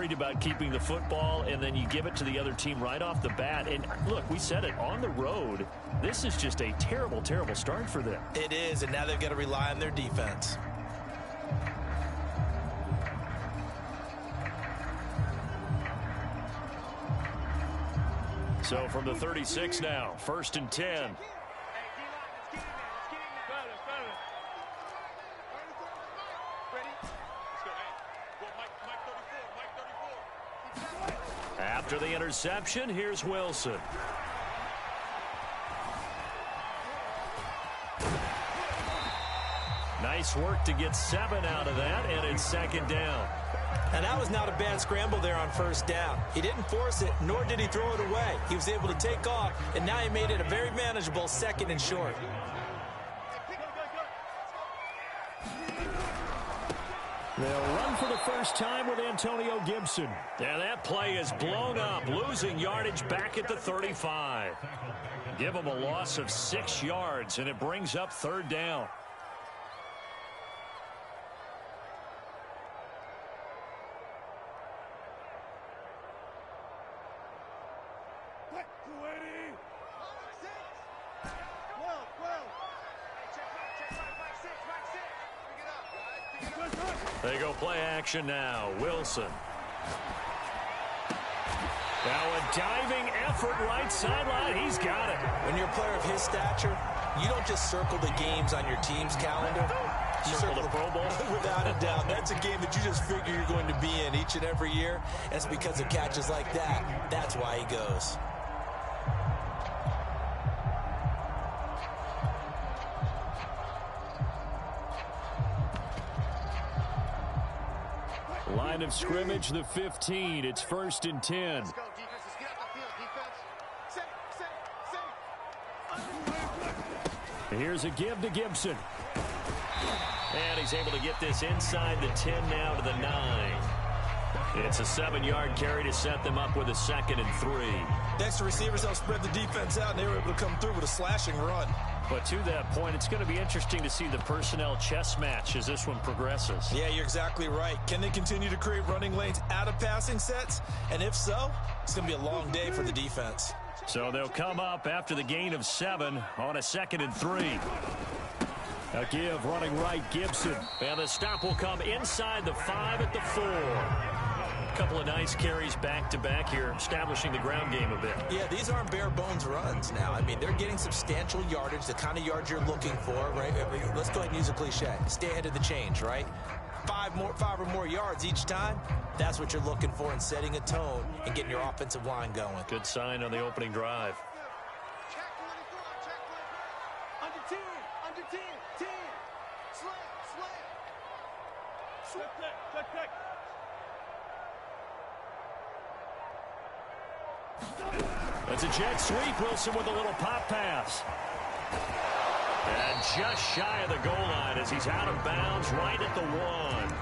worried about keeping the football, and then you give it to the other team right off the bat. And look, we said it, on the road, this is just a terrible, terrible start for them. It is, and now they've got to rely on their defense. So from the 36 now, 1st and 10. After the interception, here's Wilson. Nice work to get 7 out of that, and it's 2nd down. And that was not a bad scramble there on 1st down. He didn't force it, nor did he throw it away. He was able to take off, and now he made it a very manageable 2nd and short. They'll run for the first time with Antonio Gibson. And that play is blown up, losing yardage back at the 35. Give him a loss of 6 yards, and it brings up 3rd down. They go play action now. Wilson. Now a diving effort right sideline. He's got it. When you're a player of his stature, you don't just circle the games on your team's calendar. You circle the Pro Bowl. Without a doubt. That's a game that you just figure you're going to be in each and every year. And it's because of catches like that. That's why he goes. Line of scrimmage, the 15. It's 1st and 10. Let's go, defense. Let's get out the field, defense. Here's a give to Gibson. And he's able to get this inside the 10 now to the 9. It's a 7-yard carry to set them up with a 2nd and 3. Next to receivers, they'll spread the defense out, and they were able to come through with a slashing run. But to that point, it's going to be interesting to see the personnel chess match as this one progresses. Yeah, you're exactly right. Can they continue to create running lanes out of passing sets? And if so, it's going to be a long day for the defense. So they'll come up after the gain of 7 on a 2nd and 3. A give running right, Gibson. And the stop will come inside the 5 at the 4. A couple of nice carries back-to-back here, establishing the ground game a bit. Yeah, these aren't bare-bones runs now. I mean, they're getting substantial yardage, the kind of yards you're looking for, right? Let's go ahead and use a cliche. Stay ahead of the change, right? 5 or more yards each time. That's what you're looking for in setting a tone and getting your offensive line going. Good sign on the opening drive. Check 24, check 24. Under 10, 10. Slam. Check. That's a jet sweep. Wilson with a little pop pass. And just shy of the goal line as he's out of bounds right at the 1.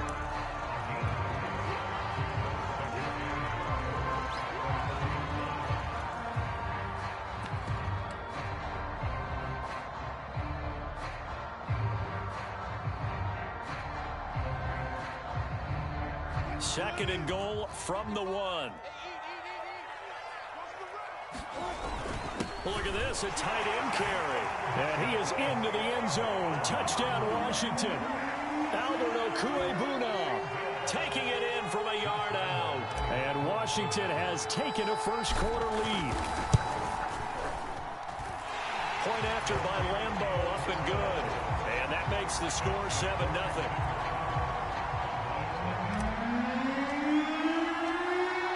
Second and goal from the 1. Look at this, a tight end carry. And he is into the end zone. Touchdown, Washington. Albert Okuebuna taking it in from a yard out. And Washington has taken a first-quarter lead. Point after by Lambeau, up and good. And that makes the score 7-0.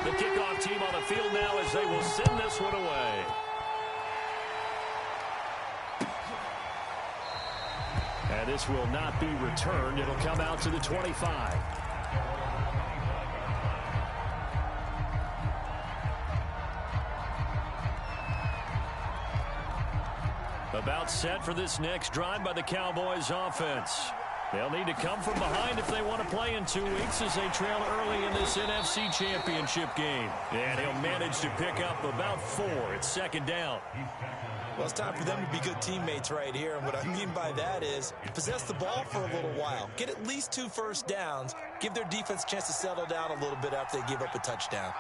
The kickoff team on the field now as they will send this one away. And this will not be returned. It'll come out to the 25. About set for this next drive by the Cowboys offense. They'll need to come from behind if they want to play in 2 weeks as they trail early in this NFC Championship game. And he'll manage to pick up about 4. It's 2nd down. Well, it's time for them to be good teammates right here. And what I mean by that is possess the ball for a little while. Get at least 2 first downs. Give their defense a chance to settle down a little bit after they give up a touchdown.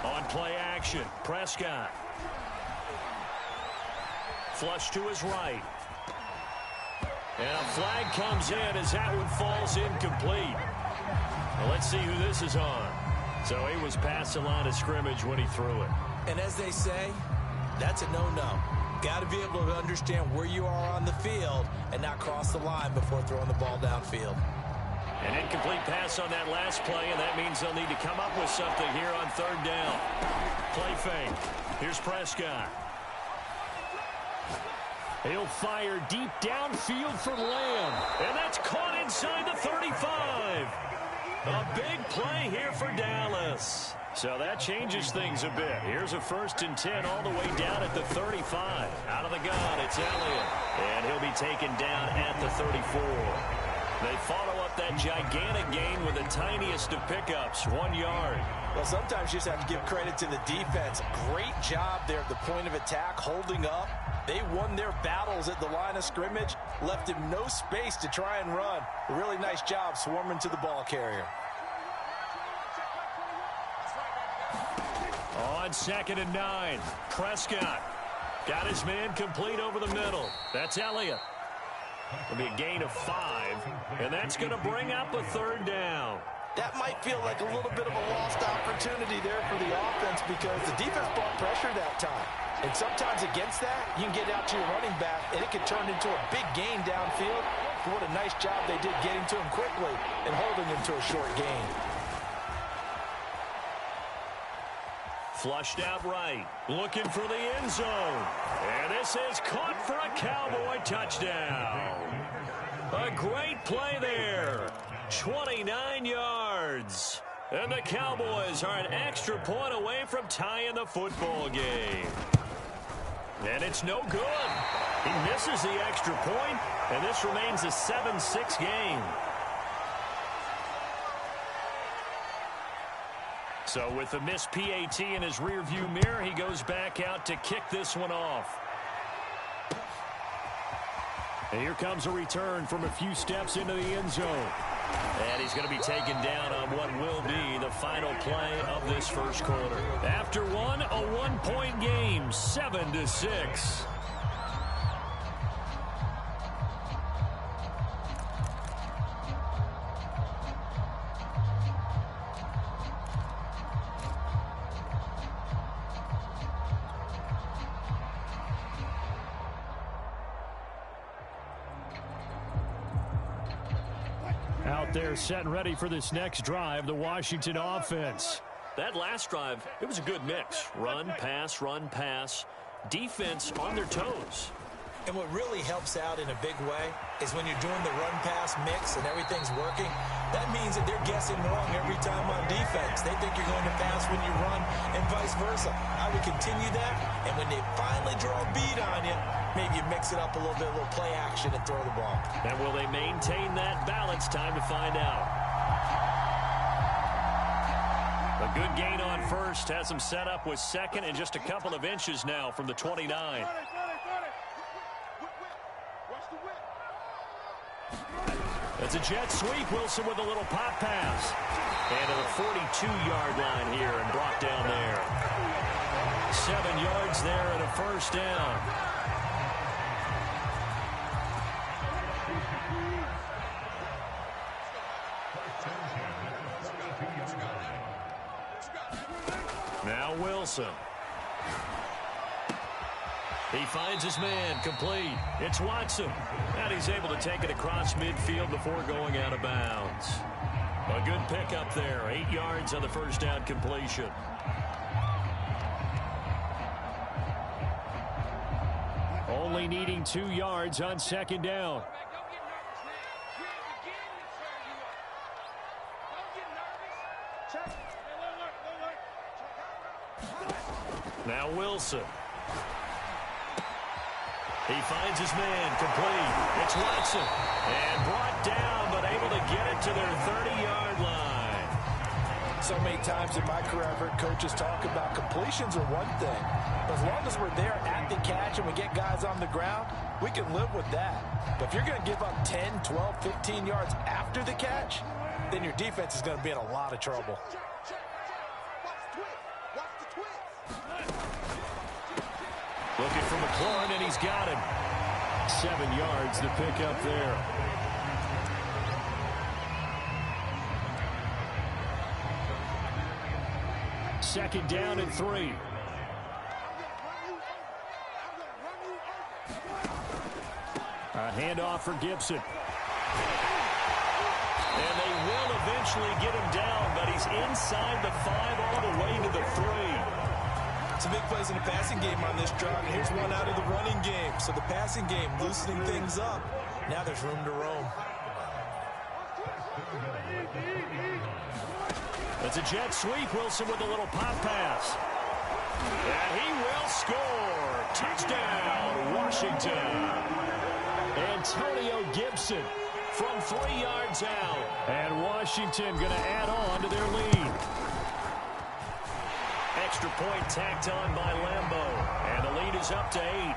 On play action, Prescott. Flush to his right. And a flag comes in as that one falls incomplete. Well, let's see who this is on. So he was past the line of scrimmage when he threw it. And as they say, that's a no-no. Got to be able to understand where you are on the field and not cross the line before throwing the ball downfield. An incomplete pass on that last play, and that means they'll need to come up with something here on 3rd down. Play fake. Here's Prescott. He'll fire deep downfield for Lamb, and that's caught inside the 35. A big play here for Dallas. So that changes things a bit. Here's a 1st and 10 all the way down at the 35. Out of the gun, it's Elliott, and he'll be taken down at the 34. They follow up that gigantic gain with the tiniest of pickups, 1 yard. Well, sometimes you just have to give credit to the defense. Great job there at the point of attack, holding up. They won their battles at the line of scrimmage, left him no space to try and run. A really nice job swarming to the ball carrier. On 2nd and 9, Prescott got his man complete over the middle. That's Elliott. It'll be a gain of 5, and that's going to bring up a 3rd down. That might feel like a little bit of a lost opportunity there for the offense because the defense brought pressure that time. And sometimes against that, you can get out to your running back, and it can turn into a big gain downfield. But what a nice job they did getting to him quickly and holding him to a short gain. Flushed out right, looking for the end zone. And this is caught for a Cowboy touchdown. A great play there. 29 yards. And the Cowboys are an extra point away from tying the football game. And it's no good. He misses the extra point, and this remains a 7-6 game. So with the missed PAT in his rearview mirror, he goes back out to kick this one off. And here comes a return from a few steps into the end zone. And he's going to be taken down on what will be the final play of this first quarter. After one, a 1-point game, 7-6. Out there set and ready for this next drive, the Washington offense. That last drive, it was a good mix. Run, pass, defense on their toes. And what really helps out in a big way is when you're doing the run-pass mix and everything's working, that means that they're guessing wrong every time on defense. They think you're going to pass when you run and vice versa. I would continue that, and when they finally draw a beat on you, maybe you mix it up a little bit, a little play action and throw the ball. And will they maintain that balance? Time to find out. A good gain on first has them set up with 2nd and just a couple of inches now from the 29. It's a jet sweep. Wilson with a little pop pass. And to the 42-yard line here and brought down there. 7 yards there and a first down. Now Wilson. He finds his man complete. It's Watson. And he's able to take it across midfield before going out of bounds. A good pickup there. 8 yards on the first down completion. Only needing 2 yards on 2nd down. Now Wilson. He finds his man, complete. It's Watson. And brought down, but able to get it to their 30-yard line. So many times in my career, I've heard coaches talk about completions are one thing. But as long as we're there at the catch and we get guys on the ground, we can live with that. But if you're going to give up 10, 12, 15 yards after the catch, then your defense is going to be in a lot of trouble. Looking for McLaurin, and he's got him. 7 yards to pick up there. Second down and 3. A handoff for Gibson. And they will eventually get him down, but he's inside the 5 all the way to the 3. Some big plays in the passing game on this drive, and here's one out of the running game. So the passing game loosening things up. Now there's room to roam. It's a jet sweep. Wilson with a little pop pass. And he will score. Touchdown, Washington. Antonio Gibson from 3 yards out. And Washington going to add on to their lead. Extra point tacked on by Lambo. And the lead is up to 8.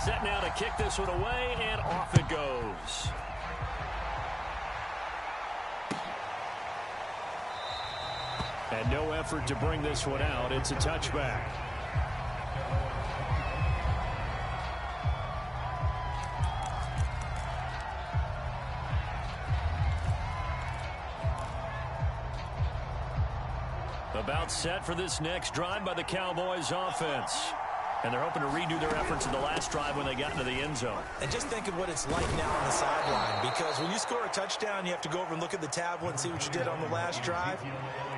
Set now to kick this one away, and off it goes. And no effort to bring this one out. It's a touchback. About set for this next drive by the Cowboys offense. And they're hoping to redo their efforts in the last drive when they got into the end zone. And just think of what it's like now on the sideline, because when you score a touchdown, you have to go over and look at the tablet and see what you did on the last drive.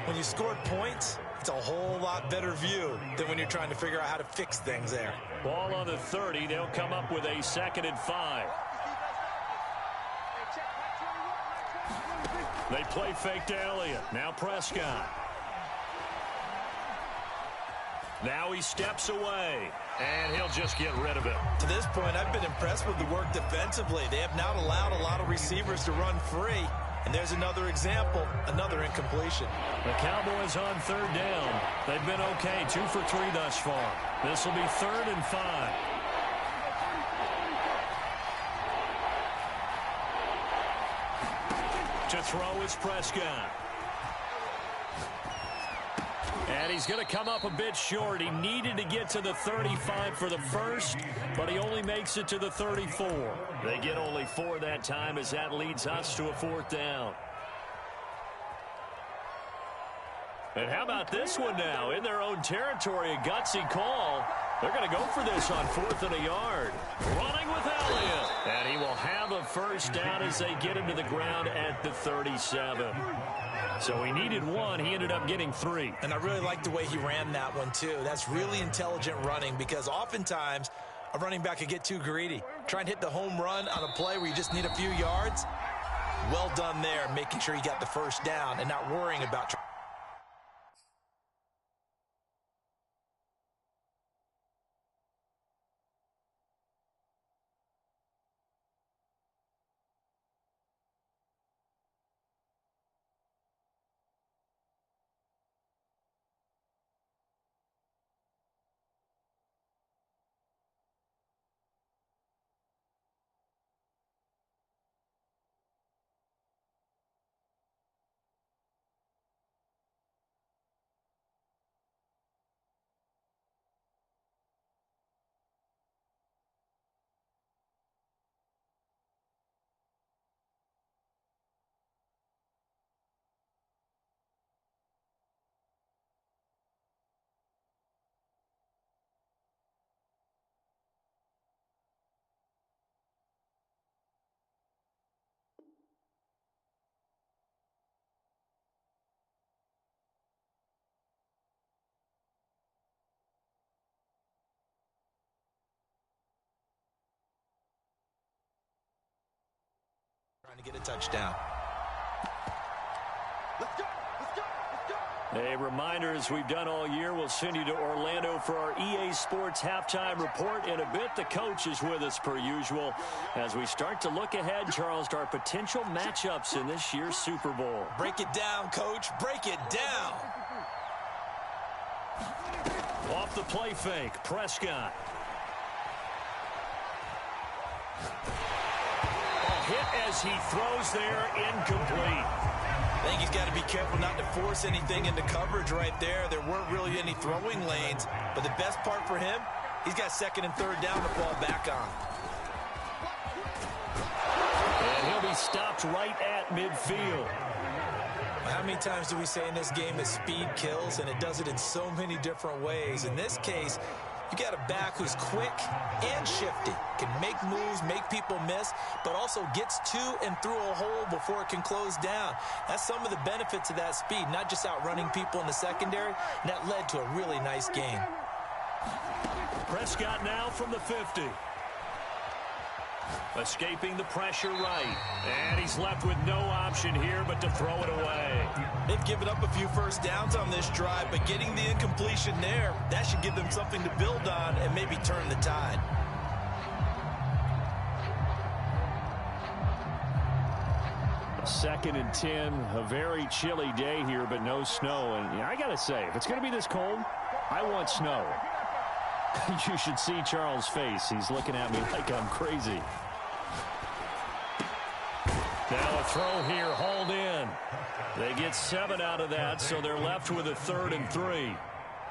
When you scored points, it's a whole lot better view than when you're trying to figure out how to fix things there. Ball on the 30. They'll come up with a 2nd and 5. They play fake to Elliott. Now Prescott. Now he steps away, and he'll just get rid of it. To this point, I've been impressed with the work defensively. They have not allowed a lot of receivers to run free. And there's another example, another incompletion. The Cowboys on 3rd down. They've been okay, 2 for 3 thus far. This will be 3rd and 5. To throw is Prescott. And he's going to come up a bit short. He needed to get to the 35 for the first, but he only makes it to the 34. They get only 4 that time as that leads us to a 4th down. And how about this one now? In their own territory, a gutsy call. They're going to go for this on 4th and a yard. Running with Elliott. And he will have a first down as they get him to the ground at the 37. So he needed 1. He ended up getting 3. And I really like the way he ran that one, too. That's really intelligent running, because oftentimes a running back could get too greedy. Try and hit the home run on a play where you just need a few yards. Well done there, making sure he got the first down and not worrying about trying. get a touchdown. Let's go. Let's go. Let's go. A reminder, as we've done all year, we'll send you to Orlando for our EA Sports halftime report. In a bit, the coach is with us per usual as we start to look ahead, Charles, to our potential matchups in this year's Super Bowl. Break it down, Coach. Break it down. Off the play fake, Prescott. Ball hit as he throws there, incomplete. I think he's got to be careful not to force anything into coverage right there. There weren't really any throwing lanes, but the best part for him, he's got second and third down to fall back on. And he'll be stopped right at midfield. How many times do we say in this game that speed kills, and it does it in so many different ways? In this case, you got a back who's quick and shifty, can make moves, make people miss, but also gets to and through a hole before it can close down. That's some of the benefits of that speed, not just outrunning people in the secondary, and that led to a really nice game. Prescott now from the 50. Escaping the pressure right. And he's left with no option here but to throw it away. They've given up a few first downs on this drive, but getting the incompletion there, that should give them something to build on and maybe turn the tide. Second and 10, a very chilly day here, but no snow. And I got to say, if it's going to be this cold, I want snow. You should see Charles' face. He's looking at me like I'm crazy. Now a throw here, hauled in. They get 7 out of that, so they're left with a 3rd and 3.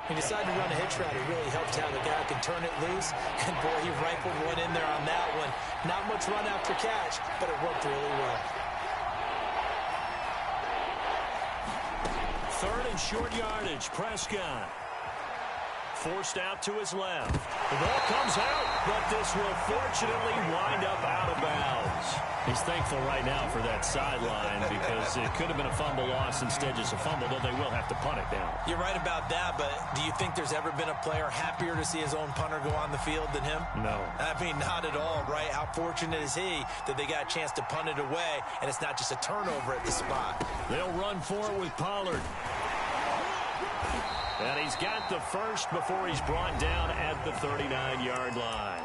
He decided to run a hitch route. It really helped have a guy who can turn it loose. And, boy, he rifled one in there on that one. Not much run after catch, but it worked really well. 3rd and short yardage, Prescott. Forced out to his left. The ball comes out, but this will fortunately wind up out of bounds. He's thankful right now for that sideline because it could have been a fumble loss, instead just a fumble, though they will have to punt it down. You're right about that, but do you think there's ever been a player happier to see his own punter go on the field than him? No. I mean, not at all, right? How fortunate is he that they got a chance to punt it away, and it's not just a turnover at the spot. They'll run for it with Pollard. And he's got the first before he's brought down at the 39-yard line.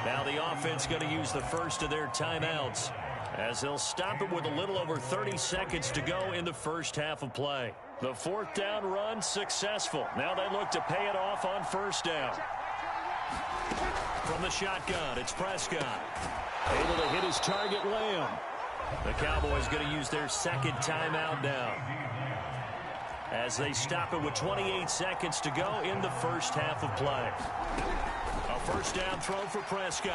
Now the offense going to use the first of their timeouts as they'll stop it with a little over 30 seconds to go in the first half of play. The 4th down run successful. Now they look to pay it off on 1st down. From the shotgun, it's Prescott. Able to hit his target, Lamb. The Cowboys going to use their 2nd timeout now, as they stop it with 28 seconds to go in the first half of play. A 1st down throw for Prescott.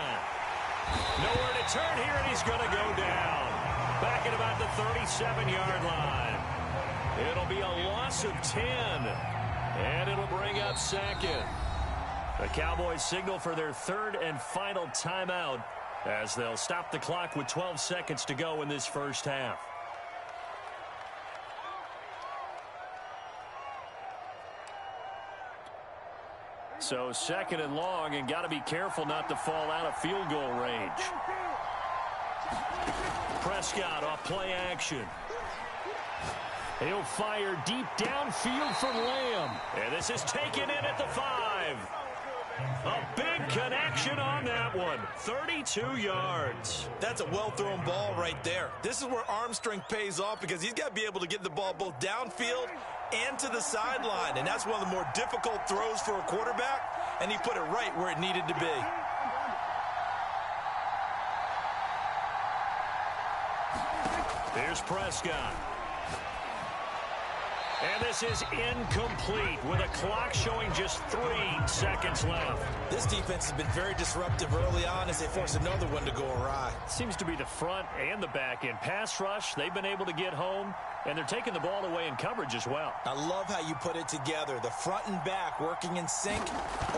Nowhere to turn here, and he's going to go down. Back at about the 37-yard line. It'll be a loss of 10, and it'll bring up 2nd. The Cowboys signal for their 3rd and final timeout as they'll stop the clock with 12 seconds to go in this first half. So 2nd and long, and got to be careful not to fall out of field goal range. Prescott off play action. He'll fire deep downfield for Lamb. And this is taken in at the 5. A big connection on that one. 32 yards. That's a well-thrown ball right there. This is where arm strength pays off, because he's got to be able to get the ball both downfield and to the sideline. And that's one of the more difficult throws for a quarterback, and he put it right where it needed to be. Here's Prescott. And this is incomplete with a clock showing just 3 seconds left. This defense has been very disruptive early on as they force another one to go awry. Seems to be the front and the back end. Pass rush, they've been able to get home, and they're taking the ball away in coverage as well. I love how you put it together. The front and back working in sync,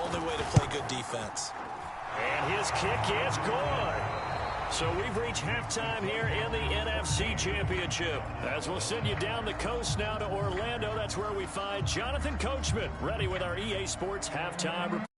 only way to play good defense. And his kick is good. So we've reached halftime here in the NFC Championship. As we'll send you down the coast now to Orlando. That's where we find Jonathan Coachman ready with our EA Sports halftime report.